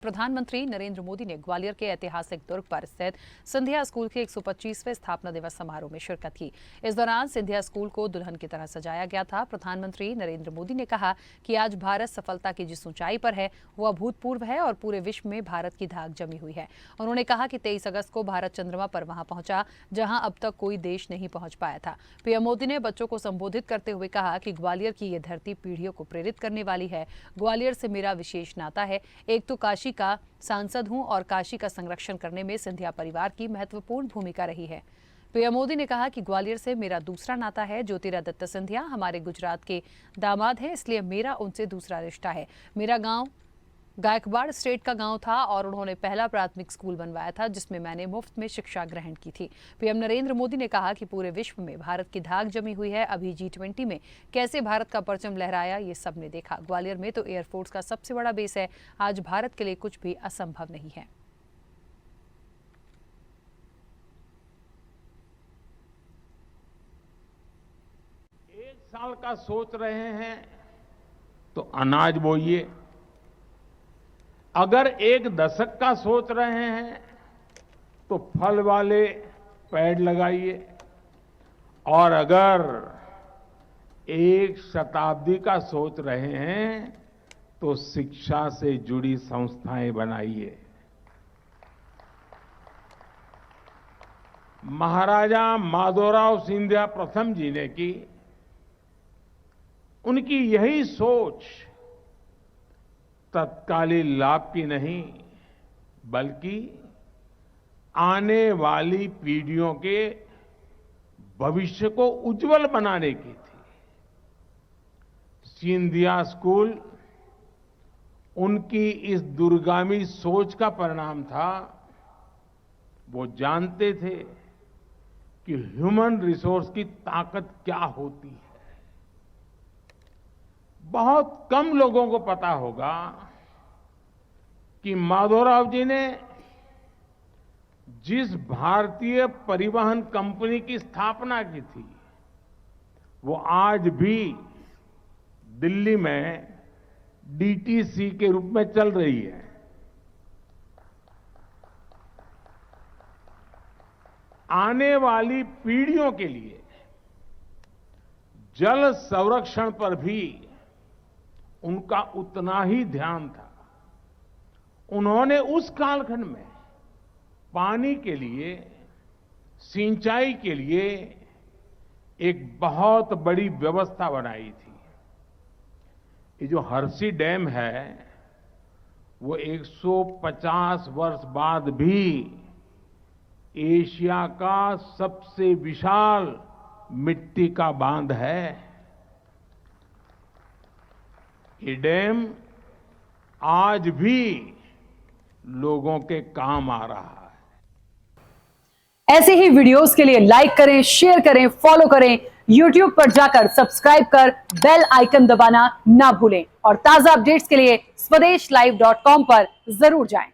प्रधानमंत्री नरेंद्र मोदी ने ग्वालियर के ऐतिहासिक दुर्ग पर स्थित सिंधिया स्कूल के 125वें स्थापना दिवस समारोह में शिरकत की। इस दौरान सिंधिया स्कूल को दुल्हन की तरह सजाया गया था। प्रधानमंत्री नरेंद्र मोदी ने कहा कि आज भारत सफलता की जिस ऊंचाई पर है वो अभूतपूर्व है और पूरे विश्व में भारत की धाक जमी हुई है। उन्होंने कहा कि 23 अगस्त को भारत चंद्रमा पर वहां पहुंचा जहां अब तक कोई देश नहीं पहुंच पाया था। पीएम मोदी ने बच्चों को संबोधित करते हुए कहा कि ग्वालियर की ये धरती पीढ़ियों को प्रेरित करने वाली है। ग्वालियर से मेरा विशेष नाता है। एक तो काशी का सांसद हूं और काशी का संरक्षण करने में सिंधिया परिवार की महत्वपूर्ण भूमिका रही है। पीएम मोदी ने कहा कि ग्वालियर से मेरा दूसरा नाता है। ज्योतिरादित्य सिंधिया हमारे गुजरात के दामाद हैं, इसलिए मेरा उनसे दूसरा रिश्ता है। मेरा गांव गायकवाड़ स्टेट का गांव था और उन्होंने पहला प्राथमिक स्कूल बनवाया था जिसमें मैंने मुफ्त में शिक्षा ग्रहण की थी। पीएम नरेंद्र मोदी ने कहा कि पूरे विश्व में भारत की धाक जमी हुई है। अभी G20 में कैसे भारत का परचम लहराया ये सबने देखा। ग्वालियर में तो एयरफोर्स का सबसे बड़ा बेस है। आज भारत के लिए कुछ भी असंभव नहीं है। एक साल का सोच रहे हैं तो अनाज बोइए, अगर एक दशक का सोच रहे हैं तो फल वाले पेड़ लगाइए और अगर एक शताब्दी का सोच रहे हैं तो शिक्षा से जुड़ी संस्थाएं बनाइए। महाराजा माधोराव सिंधिया प्रथम जी ने की, उनकी यही सोच तत्कालीन लाभ की नहीं बल्कि आने वाली पीढ़ियों के भविष्य को उज्जवल बनाने की थी। सिंधिया स्कूल उनकी इस दूरगामी सोच का परिणाम था। वो जानते थे कि ह्यूमन रिसोर्स की ताकत क्या होती है। बहुत कम लोगों को पता होगा कि माधोराव जी ने जिस भारतीय परिवहन कंपनी की स्थापना की थी वो आज भी दिल्ली में DTC के रूप में चल रही है। आने वाली पीढ़ियों के लिए जल संरक्षण पर भी उनका उतना ही ध्यान था। उन्होंने उस कालखंड में पानी के लिए, सिंचाई के लिए एक बहुत बड़ी व्यवस्था बनाई थी। ये जो हरसी डैम है वो 150 वर्ष बाद भी एशिया का सबसे विशाल मिट्टी का बांध है। ये डैम आज भी लोगों के काम आ रहा है। ऐसे ही वीडियोस के लिए लाइक करें, शेयर करें, फॉलो करें। YouTube पर जाकर सब्सक्राइब कर बेल आइकन दबाना ना भूलें और ताजा अपडेट्स के लिए SwadeshLive.com पर जरूर जाएं।